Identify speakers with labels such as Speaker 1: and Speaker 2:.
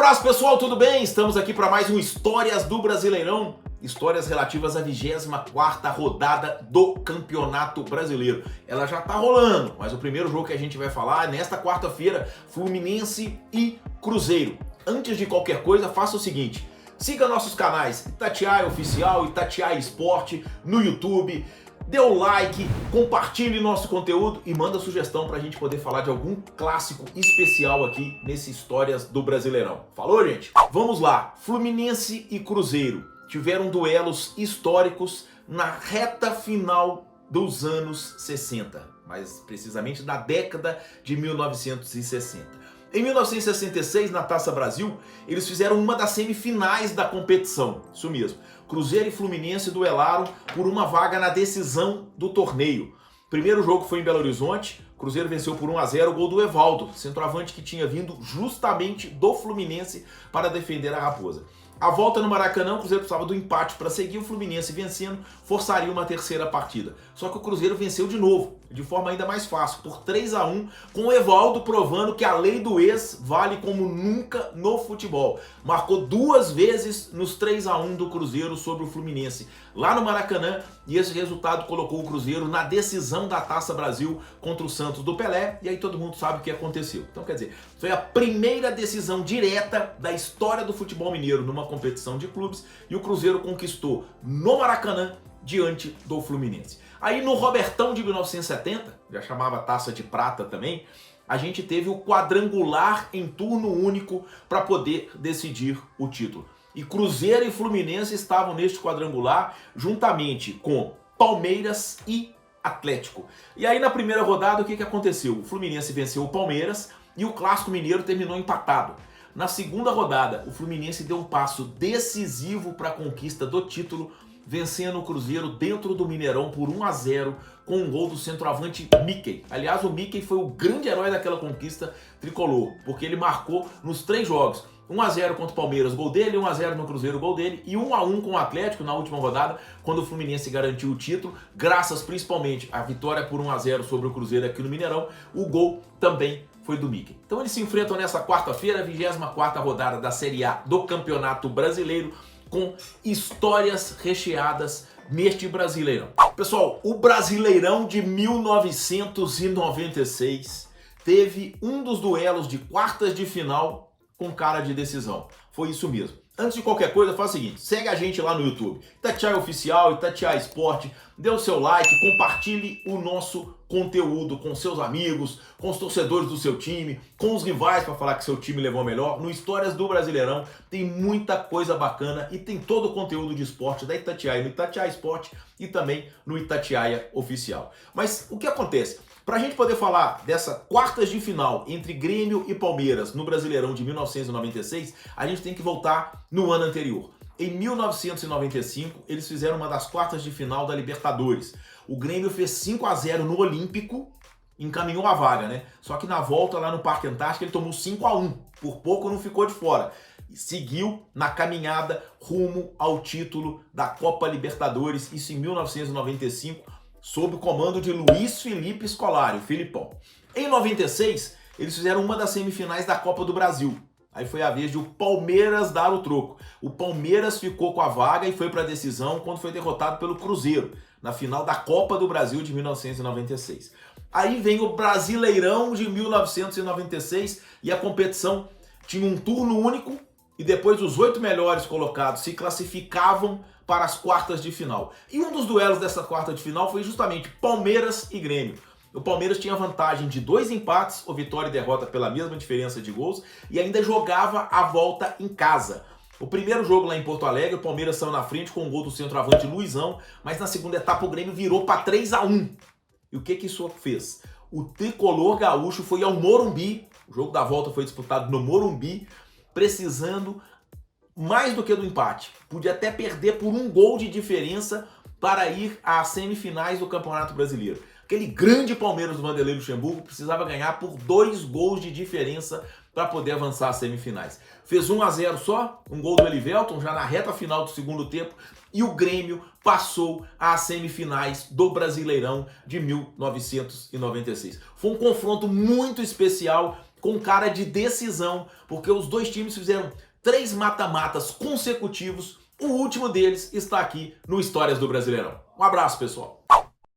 Speaker 1: abraço, pessoal, tudo bem? Estamos aqui para mais um Histórias do Brasileirão. Histórias relativas à 24ª rodada do Campeonato Brasileiro. Ela já tá rolando, mas o primeiro jogo que a gente vai falar é nesta quarta-feira, Fluminense e Cruzeiro. Antes de qualquer coisa, faça o seguinte: siga nossos canais Itatiaia Oficial, Itatiaia Esporte no YouTube. Dê o like, compartilhe nosso conteúdo e manda sugestão pra gente poder falar de algum clássico especial aqui nesse Histórias do Brasileirão. Falou, gente? Vamos lá. Fluminense e Cruzeiro tiveram duelos históricos na reta final dos anos 60, mais precisamente da década de 1960. Em 1966, na Taça Brasil, eles fizeram uma das semifinais da competição. Isso mesmo. Cruzeiro e Fluminense duelaram por uma vaga na decisão do torneio. O primeiro jogo foi em Belo Horizonte. Cruzeiro venceu por 1-0, o gol do Evaldo, centroavante que tinha vindo justamente do Fluminense para defender a Raposa. A volta no Maracanã, o Cruzeiro precisava do empate para seguir. O Fluminense vencendo forçaria uma terceira partida. Só que o Cruzeiro venceu de novo, de forma ainda mais fácil, por 3-1, com o Evaldo provando que a lei do ex vale como nunca no futebol. Marcou 2 vezes nos 3-1 do Cruzeiro sobre o Fluminense, lá no Maracanã, e esse resultado colocou o Cruzeiro na decisão da Taça Brasil contra o Santos do Pelé, e aí todo mundo sabe o que aconteceu. Então, quer dizer, foi a primeira decisão direta da história do futebol mineiro numa competição de clubes, e o Cruzeiro conquistou no Maracanã diante do Fluminense. Aí no Robertão de 1970, já chamava Taça de Prata também, a gente teve o quadrangular em turno único para poder decidir o título. E Cruzeiro e Fluminense estavam neste quadrangular juntamente com Palmeiras e Atlético. E aí na primeira rodada o que aconteceu? O Fluminense venceu o Palmeiras e o Clássico Mineiro terminou empatado. Na segunda rodada, o Fluminense deu um passo decisivo para a conquista do título, vencendo o Cruzeiro dentro do Mineirão por 1-0 com um gol do centroavante Mickey. Aliás, o Mickey foi o grande herói daquela conquista tricolor, porque ele marcou nos 3 jogos. 1-0 contra o Palmeiras, gol dele, 1-0 no Cruzeiro, gol dele, e 1-1 com o Atlético na última rodada, quando o Fluminense garantiu o título, graças principalmente à vitória por 1-0 sobre o Cruzeiro aqui no Mineirão. O gol também foi do Mickey. Então eles se enfrentam nessa quarta-feira, 24ª rodada da Série A do Campeonato Brasileiro, com histórias recheadas neste Brasileirão. Pessoal, o Brasileirão de 1996 teve um dos duelos de quartas de final com cara de decisão. Foi isso mesmo. Antes de qualquer coisa, faz o seguinte: segue a gente lá no YouTube, Itatiaia Oficial, Itatiaia Esporte, dê o seu like, compartilhe o nosso conteúdo com seus amigos, com os torcedores do seu time, com os rivais para falar que seu time levou melhor. No Histórias do Brasileirão tem muita coisa bacana e tem todo o conteúdo de esporte da Itatiaia no Itatiaia Esporte e também no Itatiaia Oficial. Mas o que acontece? Para a gente poder falar dessa quartas de final entre Grêmio e Palmeiras no Brasileirão de 1996, a gente tem que voltar no ano anterior. Em 1995, eles fizeram uma das quartas de final da Libertadores. O Grêmio fez 5-0 no Olímpico, encaminhou a vaga, né? Só que na volta lá no Parque Antártica ele tomou 5-1, por pouco não ficou de fora. E seguiu na caminhada rumo ao título da Copa Libertadores, isso em 1995, sob o comando de Luiz Felipe Scolari, o Filipão. Em 96, eles fizeram uma das semifinais da Copa do Brasil. Aí foi a vez de o Palmeiras dar o troco. O Palmeiras ficou com a vaga e foi para a decisão quando foi derrotado pelo Cruzeiro, na final da Copa do Brasil de 1996. Aí vem o Brasileirão de 1996 e a competição tinha um turno único e depois os 8 melhores colocados se classificavam para as quartas de final. E um dos duelos dessa quarta de final foi justamente Palmeiras e Grêmio. O Palmeiras tinha vantagem de 2 empates, ou vitória e derrota pela mesma diferença de gols, e ainda jogava a volta em casa. O primeiro jogo lá em Porto Alegre, o Palmeiras saiu na frente com um gol do centroavante Luizão, mas na segunda etapa o Grêmio virou para 3-1. E o que isso fez? O tricolor gaúcho foi ao Morumbi, o jogo da volta foi disputado no Morumbi, precisando mais do que do empate. Podia até perder por 1 gol de diferença para ir às semifinais do Campeonato Brasileiro. Aquele grande Palmeiras do Vanderlei Luxemburgo precisava ganhar por 2 gols de diferença para poder avançar às semifinais. Fez 1-0 só, um gol do Elivelton já na reta final do segundo tempo, e o Grêmio passou às semifinais do Brasileirão de 1996. Foi um confronto muito especial com cara de decisão, porque os dois times fizeram 3 mata-matas consecutivos. O último deles está aqui no Histórias do Brasileirão. Um abraço, pessoal.